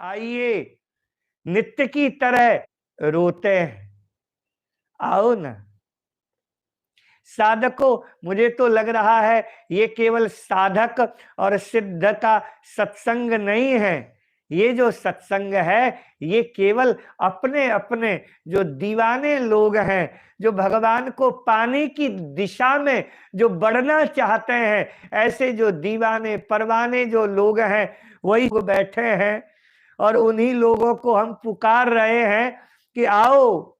आइए नित्य की तरह रोते हैं, आओ ना। साधकों, मुझे तो लग रहा है ये केवल साधक और सिद्ध का सत्संग नहीं है। ये जो सत्संग है ये केवल अपने अपने जो दीवाने लोग हैं, जो भगवान को पाने की दिशा में जो बढ़ना चाहते हैं, ऐसे जो दीवाने परवाने जो लोग हैं वही बैठे हैं। और उन्हीं लोगों को हम पुकार रहे हैं कि आओ।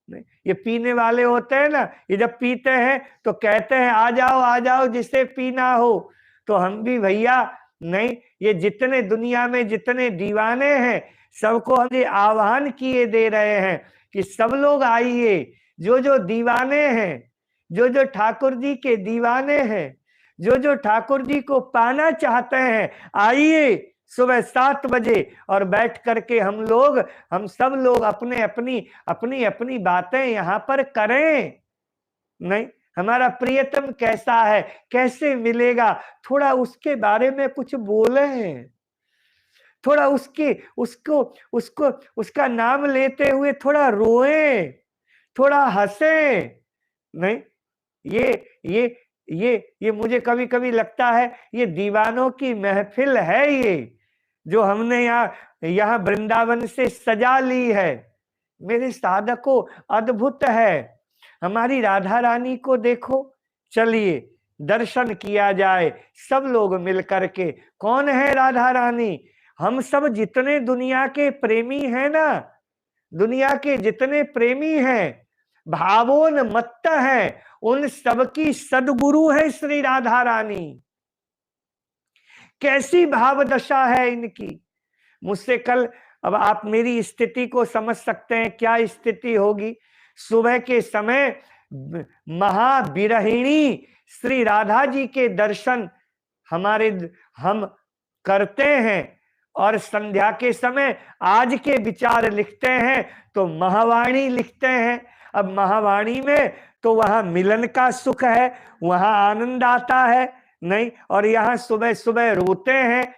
नहीं, ये पीने वाले होते हैं ना, ये जब पीते हैं तो कहते हैं आ जाओ जिसे पीना हो। तो हम भी भैया नहीं, ये जितने दुनिया में जितने दीवाने हैं सबको हम ये आह्वान किए दे रहे हैं कि सब लोग आइए। जो दीवाने हैं, जो ठाकुर जी के दीवाने हैं, जो ठाकुर जी को पाना चाहते हैं, आइए सुबह 7 बजे और बैठ करके हम सब लोग अपने अपनी अपनी बातें यहाँ पर करें। नहीं, हमारा प्रियतम कैसा है, कैसे मिलेगा, थोड़ा उसके बारे में कुछ बोले, थोड़ा उसको उसको उसका नाम लेते हुए थोड़ा रोए, थोड़ा हंसे। नहीं, ये ये ये मुझे कभी कभी लगता है ये दीवानों की महफिल है, ये जो हमने यहाँ वृंदावन से सजा ली है। मेरे साधकों, अद्भुत है। हमारी राधा रानी को देखो, चलिए दर्शन किया जाए सब लोग मिलकर के। कौन है राधा रानी? हम सब जितने दुनिया के प्रेमी हैं ना, दुनिया के जितने प्रेमी हैं, भावोन्मत्त हैं, उन सबकी सदगुरु है श्री राधा रानी। कैसी भाव दशा है इनकी। मुझसे कल, अब आप मेरी स्थिति को समझ सकते हैं क्या स्थिति होगी। सुबह के समय महाविरहिणी श्री राधा जी के दर्शन हम करते हैं, और संध्या के समय आज के विचार लिखते हैं तो महावाणी लिखते हैं। अब महावाणी में तो वहां मिलन का सुख है, वहां आनंद आता है। नहीं, और यहाँ सुबह सुबह रोते हैं।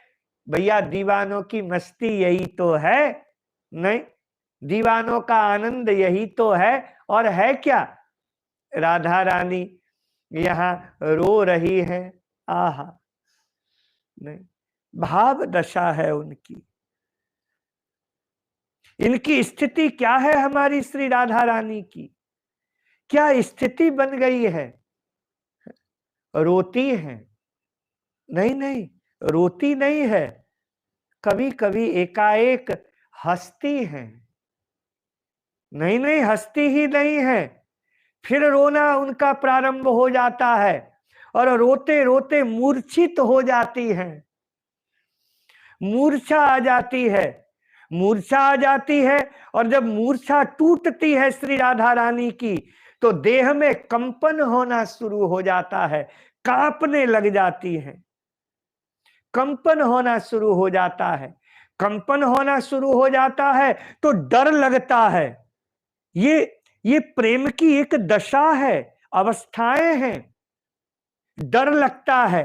भैया दीवानों की मस्ती यही तो है। नहीं, दीवानों का आनंद यही तो है। और है क्या, राधा रानी यहाँ रो रही है। आहा, नहीं, भाव दशा है उनकी। इनकी स्थिति क्या है, हमारी श्री राधा रानी की क्या स्थिति बन गई है। रोती है? नहीं नहीं, रोती नहीं है, कभी कभी एकाएक हंसती है। नहीं नहीं, हंसती ही नहीं है, फिर रोना उनका प्रारंभ हो जाता है और रोते रोते मूर्छित हो जाती है। मूर्छा आ जाती है, मूर्छा आ जाती है। और जब मूर्छा टूटती है श्री राधा रानी की, तो देह में कंपन होना शुरू हो जाता है, कांपने लग जाती है, कंपन होना शुरू हो जाता है। कंपन होना शुरू हो जाता है तो डर लगता है। ये प्रेम की एक दशा है, अवस्थाएं हैं। डर लगता है,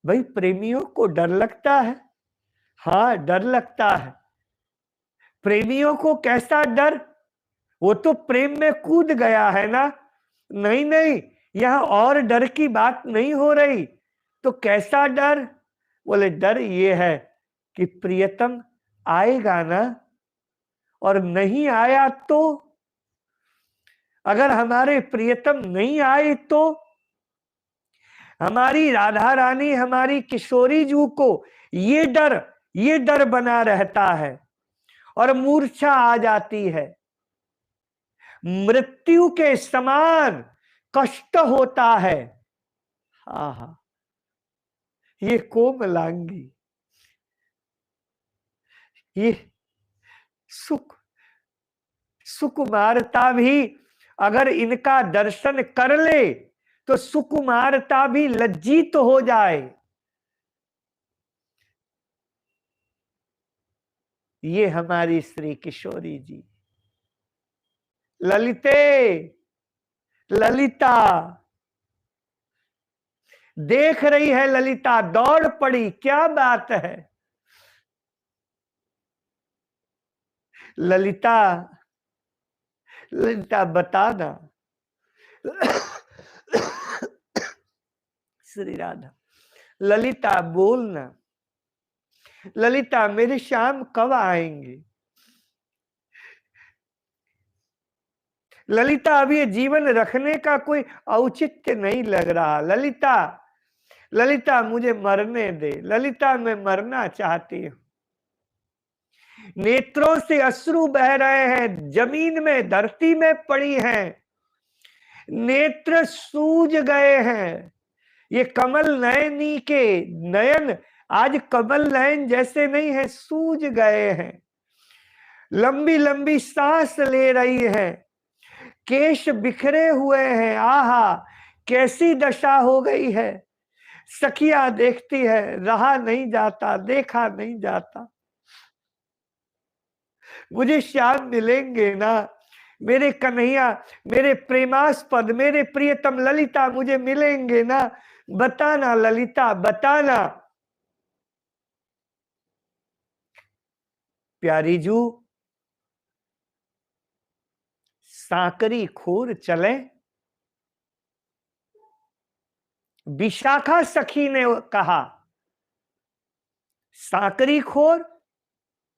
भाई प्रेमियों को डर लगता है। हाँ, डर लगता है। प्रेमियों को कैसा डर? वो तो प्रेम में कूद गया है ना। नहीं नहीं, यहां और डर की बात नहीं हो रही। तो कैसा डर? बोले डर ये है कि प्रियतम आएगा ना, और नहीं आया तो, अगर हमारे प्रियतम नहीं आए तो, हमारी राधा रानी हमारी किशोरी जू को ये डर बना रहता है और मूर्छा आ जाती है। मृत्यु के समान कष्ट होता है। हा हा, ये कोमलांगी, ये सुकुमारता भी अगर इनका दर्शन कर ले तो सुकुमारता भी लज्जित हो जाए। ये हमारी श्री किशोरी जी, ललिते, ललिता देख रही है, ललिता दौड़ पड़ी, क्या बात है। ललिता, ललिता बताना। श्री राधा, ललिता बोलना, ललिता मेरे श्याम कब आएंगे? ललिता अब ये जीवन रखने का कोई औचित्य नहीं लग रहा। ललिता, ललिता मुझे मरने दे, ललिता मैं मरना चाहती हूं। नेत्रों से अश्रु बह रहे हैं, जमीन में धरती में पड़ी हैं, नेत्र सूज गए हैं। ये कमल नयनी के नयन आज कमल नयन जैसे नहीं है, सूज गए हैं। लंबी लंबी सांस ले रही है, केश बिखरे हुए हैं। आहा कैसी दशा हो गई है। सखिया देखती है, रहा नहीं जाता, देखा नहीं जाता। मुझे श्याम मिलेंगे ना, मेरे कन्हैया, मेरे प्रेमास्पद, मेरे प्रियतम ललिता मुझे मिलेंगे ना? बताना ललिता, बताना। प्यारी जू, सांकरी खोर चले? विशाखा सखी ने कहा। सांकरी खोर?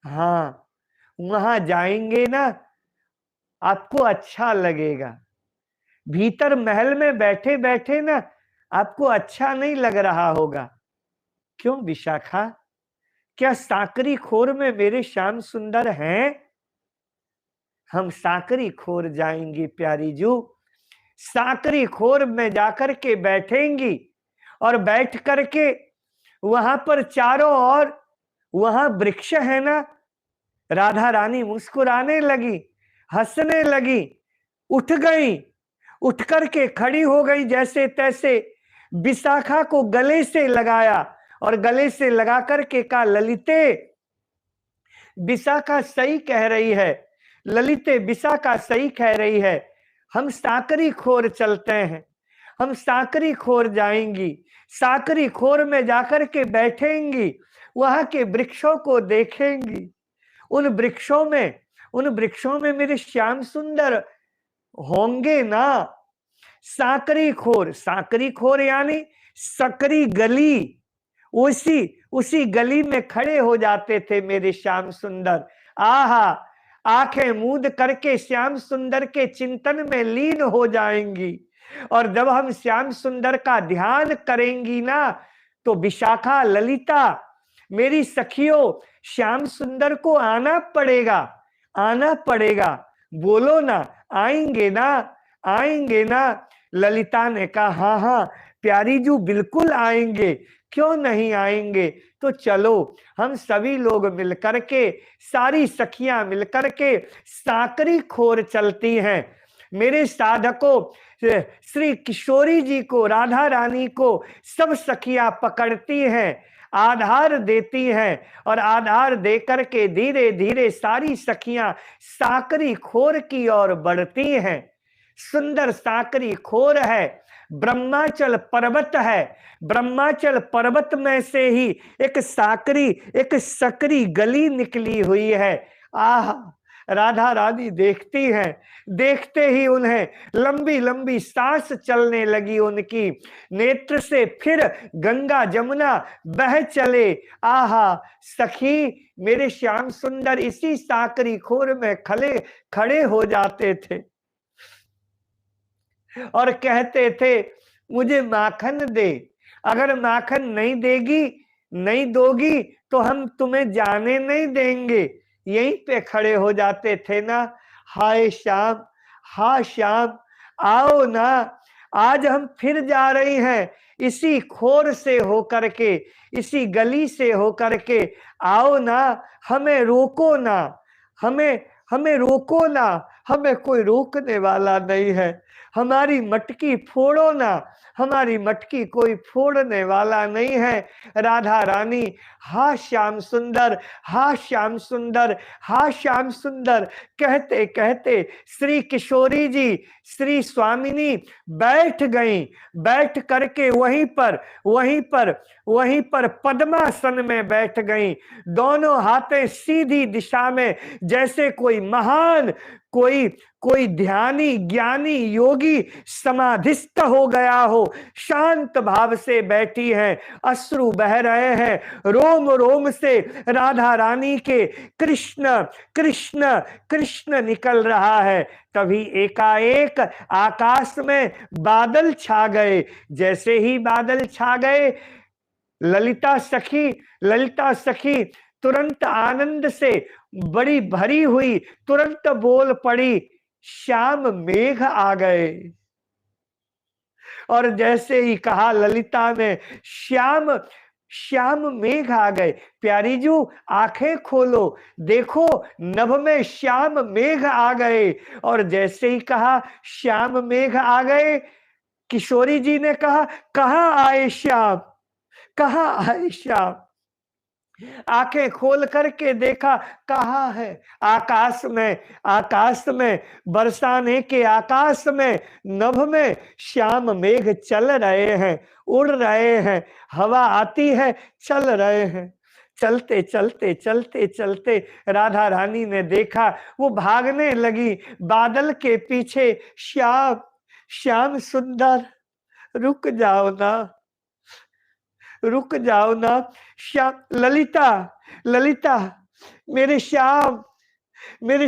हाँ, वहां जाएंगे ना, आपको अच्छा लगेगा। भीतर महल में बैठे बैठे ना आपको अच्छा नहीं लग रहा होगा। क्यों विशाखा, क्या सांकरी खोर में मेरे श्याम सुंदर हैं? हम सांकरी खोर जाएंगी प्यारी जू, सांकरी खोर में जाकर के बैठेंगी और बैठ करके वहां पर चारों ओर वहां वृक्ष है ना। राधा रानी मुस्कुराने लगी, हंसने लगी, उठ गई, उठ करके खड़ी हो गई जैसे तैसे, विशाखा को गले से लगाया और गले से लगा करके कहा, ललिते। विशाखा सही कह रही है, ललिते विशाखा सही कह रही है। हम सांकरी खोर चलते हैं, हम सांकरी खोर जाएंगी, सांकरी खोर में जाकर के बैठेंगी, वहां के वृक्षों को देखेंगी। उन वृक्षों में मेरे श्याम सुंदर होंगे ना। सांकरी खोर यानी सकरी गली, उसी गली में खड़े हो जाते थे मेरे श्याम सुंदर। आहा, आंखें मूंद करके श्याम सुंदर के चिंतन में लीन हो जाएंगी। और जब हम श्याम सुंदर का ध्यान करेंगी ना, तो विशाखा, ललिता, मेरी सखियों, श्याम सुंदर को आना पड़ेगा, आना पड़ेगा। बोलो ना, आएंगे ना, आएंगे ना? ललिता ने कहा, हाँ हाँ प्यारी जू बिल्कुल आएंगे, क्यों नहीं आएंगे? तो चलो हम सभी लोग मिलकर के, सारी सखियां मिलकर के सांकरी खोर चलती हैं। मेरे साधकों, श्री किशोरी जी को, राधा रानी को सब सखियां पकड़ती हैं, आधार देती हैं, और आधार देकर के धीरे धीरे सारी सखियां सांकरी खोर की ओर बढ़ती हैं। सुंदर सांकरी खोर है, ब्रह्माचल पर्वत है, ब्रह्माचल पर्वत में से ही एक सकरी गली निकली हुई है। आह, राधा रानी देखती हैं, देखते ही उन्हें लंबी लंबी सांस चलने लगी उनकी, नेत्र से फिर गंगा जमुना बह चले। आहा सखी, मेरे श्याम सुंदर इसी सांकरी खोर में खड़े हो जाते थे और कहते थे, मुझे माखन दे, अगर माखन नहीं दोगी तो हम तुम्हें जाने नहीं देंगे। यहीं पे खड़े हो जाते थे ना। हाय श्याम, हा श्याम, आओ ना, आज हम फिर जा रही हैं इसी खोर से होकर के, इसी गली से होकर के। आओ ना, हमें रोको ना, हमें रोको ना, हमें कोई रोकने वाला नहीं है। हमारी मटकी फोड़ो ना, हमारी मटकी कोई फोड़ने वाला नहीं है। राधा रानी हा श्याम सुंदर, हा श्याम सुंदर, हा श्याम सुंदर कहते कहते श्री किशोरी जी, श्री स्वामिनी बैठ गई। बैठ करके वहीं पर पद्मासन में बैठ गई। दोनों हाथें सीधी दिशा में, जैसे कोई महान, कोई ध्यानी ज्ञानी योगी समाधिस्थ हो गया हो, शांत भाव से बैठी है। अश्रु बह रहे हैं रोम रोम से, राधा रानी के कृष्ण कृष्ण कृष्ण निकल रहा है। तभी एकाएक आकाश में बादल छा गए। जैसे ही बादल छा गए, ललिता सखी तुरंत आनंद से बड़ी भरी हुई तुरंत बोल पड़ी, श्याम मेघ आ गए। और जैसे ही कहा ललिता ने श्याम श्याम मेघ आ गए, प्यारी जू आंखें खोलो, देखो नभ में श्याम मेघ आ गए। और जैसे ही कहा श्याम मेघ आ गए, किशोरी जी ने कहा कहाँ आए श्याम, कहाँ आए श्याम। आंखें खोल करके देखा, कहाँ है, आकाश में बरसाने के आकाश में नभ में श्याम मेघ चल रहे हैं, उड़ रहे हैं, हवा आती है, चल रहे हैं। चलते चलते चलते चलते राधा रानी ने देखा, वो भागने लगी बादल के पीछे। श्याम श्याम सुंदर रुक जाओ ना, रुक जाओ ना। श्याम ललिता मेरे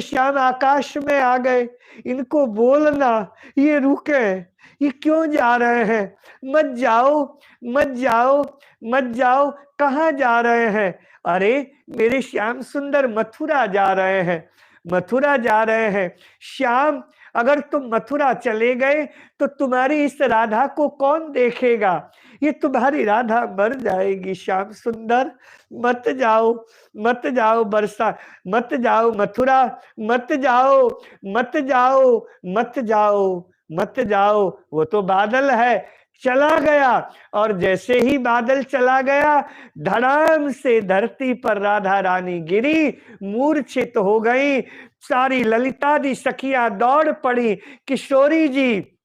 श्याम आकाश में आ गए, इनको बोलना ये रुके, ये क्यों जा रहे हैं। मत जाओ मत जाओ मत जाओ, कहाँ जा रहे हैं। अरे मेरे श्याम सुंदर मथुरा जा रहे हैं, मथुरा जा रहे हैं। श्याम अगर तुम मथुरा चले गए तो तुम्हारी इस राधा को कौन देखेगा, ये तुम्हारी राधा मर जाएगी। श्याम सुंदर मत जाओ मत जाओ, बरसा मत जाओ, मथुरा मत जाओ मत जाओ मत जाओ मत जाओ। वो तो बादल है, चला गया। और जैसे ही बादल चला गया, धड़ाम से धरती पर राधा रानी गिरी, मूर्छित हो गई। सारी ललितादि सखियां दौड़ पड़ी। किशोरी जी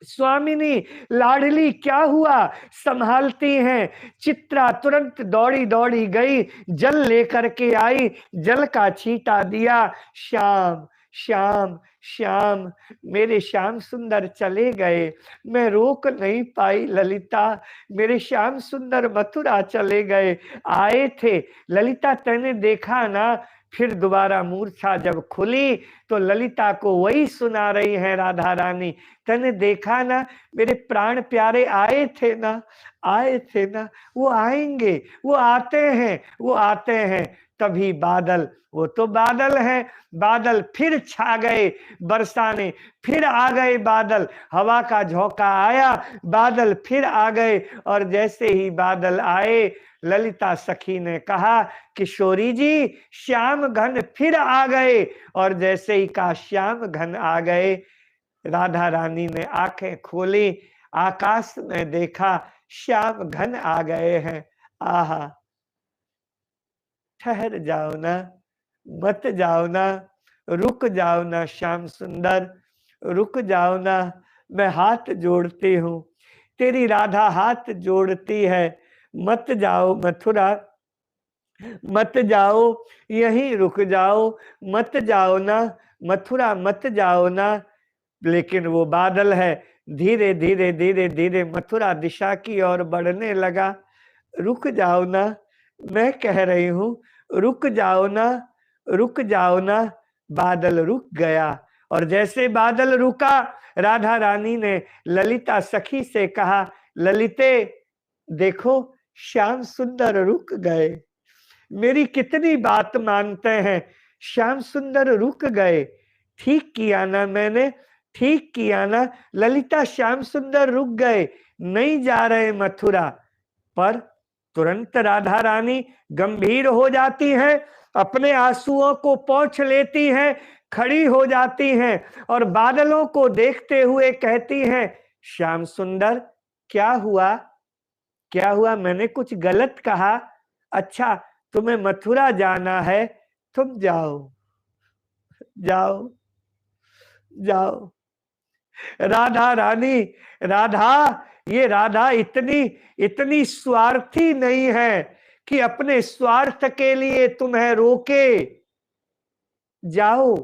स्वामिनी लाडली क्या हुआ संभालती हैं। चित्रा तुरंत दौड़ी दौड़ी गई, जल लेकर के आई, जल का छींटा दिया। श्याम श्याम श्याम मेरे श्याम सुंदर चले गए, मैं रोक नहीं पाई ललिता, मेरे श्याम सुंदर मथुरा चले गए। आए थे ललिता, तैने देखा ना। फिर दोबारा मूर्छा जब खुली तो ललिता को वही सुना रही है राधा रानी, तने देखा ना मेरे प्राण प्यारे आए थे ना, आए थे ना, वो आएंगे, वो आते हैं, वो आते हैं। तभी बादल, वो तो बादल है, बादल फिर छा गए बरसाने, फिर आ गए बादल, हवा का झोंका आया, बादल फिर आ गए। और जैसे ही बादल आए, ललिता सखी ने कहा किशोरी जी श्याम घन फिर आ गए। और जैसे ही कहा श्याम घन आ गए, राधा रानी ने आंखें खोली, आकाश में देखा, श्याम घन आ गए हैं। आहा, ठहर जाओ ना, मत जाओ ना, रुक जाओ ना श्याम सुंदर, रुक जाओ ना। मैं हाथ जोड़ती हूँ, तेरी राधा हाथ जोड़ती है, मत जाओ मथुरा, मत जाओ, यहीं रुक जाओ, मत जाओ ना मथुरा, मत जाओ ना। लेकिन वो बादल है, धीरे धीरे धीरे धीरे मथुरा दिशा की ओर बढ़ने लगा। रुक जाओ ना, मैं कह रही हूं, रुक जाओ ना, रुक जाओ ना। बादल रुक गया। और जैसे बादल रुका, राधा रानी ने ललिता सखी से कहा, ललिते देखो श्याम सुंदर रुक गए, मेरी कितनी बात मानते हैं, श्याम सुंदर रुक गए। ठीक किया ना मैंने, ठीक किया ना। ललिता श्याम सुंदर रुक गए, नहीं जा रहे मथुरा। पर तुरंत राधा रानी गंभीर हो जाती हैं, अपने आंसुओं को पोंछ लेती हैं, खड़ी हो जाती हैं और बादलों को देखते हुए कहती हैं, श्याम सुंदर क्या हुआ? क्या हुआ? मैंने कुछ गलत कहा? अच्छा, तुम्हें मथुरा जाना है, तुम जाओ, जाओ, जाओ। राधा रानी, राधा, ये राधा इतनी इतनी स्वार्थी नहीं है कि अपने स्वार्थ के लिए तुम्हें रोके। जाओ,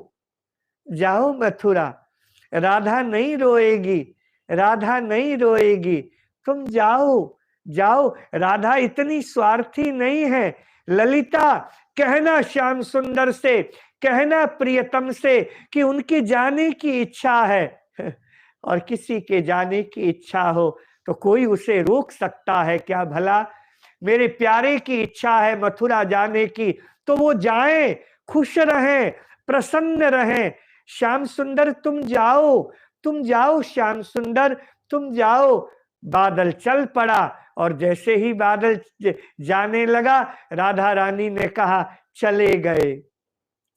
जाओ मथुरा। राधा नहीं रोएगी, राधा नहीं रोएगी, तुम जाओ, जाओ। राधा इतनी स्वार्थी नहीं है। ललिता, कहना श्याम सुंदर से, कहना प्रियतम से कि उनकी जाने की इच्छा है। और किसी के जाने की इच्छा हो तो कोई उसे रोक सकता है क्या भला? मेरे प्यारे की इच्छा है मथुरा जाने की, तो वो जाएं, खुश रहें, प्रसन्न रहें। श्याम सुंदर तुम जाओ, तुम जाओ श्याम सुंदर, तुम जाओ। बादल चल पड़ा और जैसे ही बादल जाने लगा, राधा रानी ने कहा, चले गए,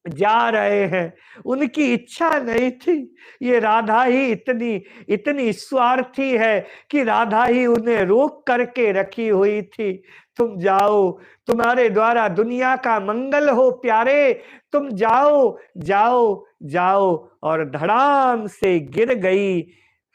जा रहे हैं। उनकी इच्छा नहीं थी। ये राधा ही इतनी इतनी स्वार्थी है कि राधा ही उन्हें रोक करके रखी हुई थी। तुम जाओ, तुम्हारे द्वारा दुनिया का मंगल हो प्यारे, तुम जाओ, जाओ, जाओ। और धड़ाम से गिर गई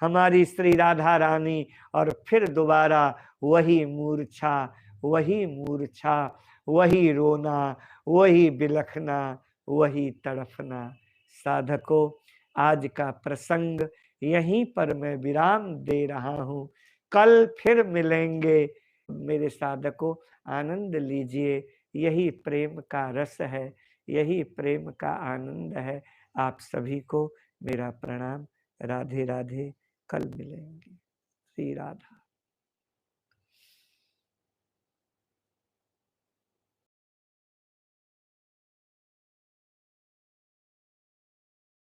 हमारी श्री राधा रानी और फिर दोबारा वही मूर्छा, वही मूर्छा, वही रोना, वही बिलखना, वही तड़फना। साधकों, आज का प्रसंग यहीं पर मैं विराम दे रहा हूं। कल फिर मिलेंगे। मेरे साधकों, आनंद लीजिए, यही प्रेम का रस है, यही प्रेम का आनंद है। आप सभी को मेरा प्रणाम। राधे राधे। कल मिलेंगे। श्री राधा।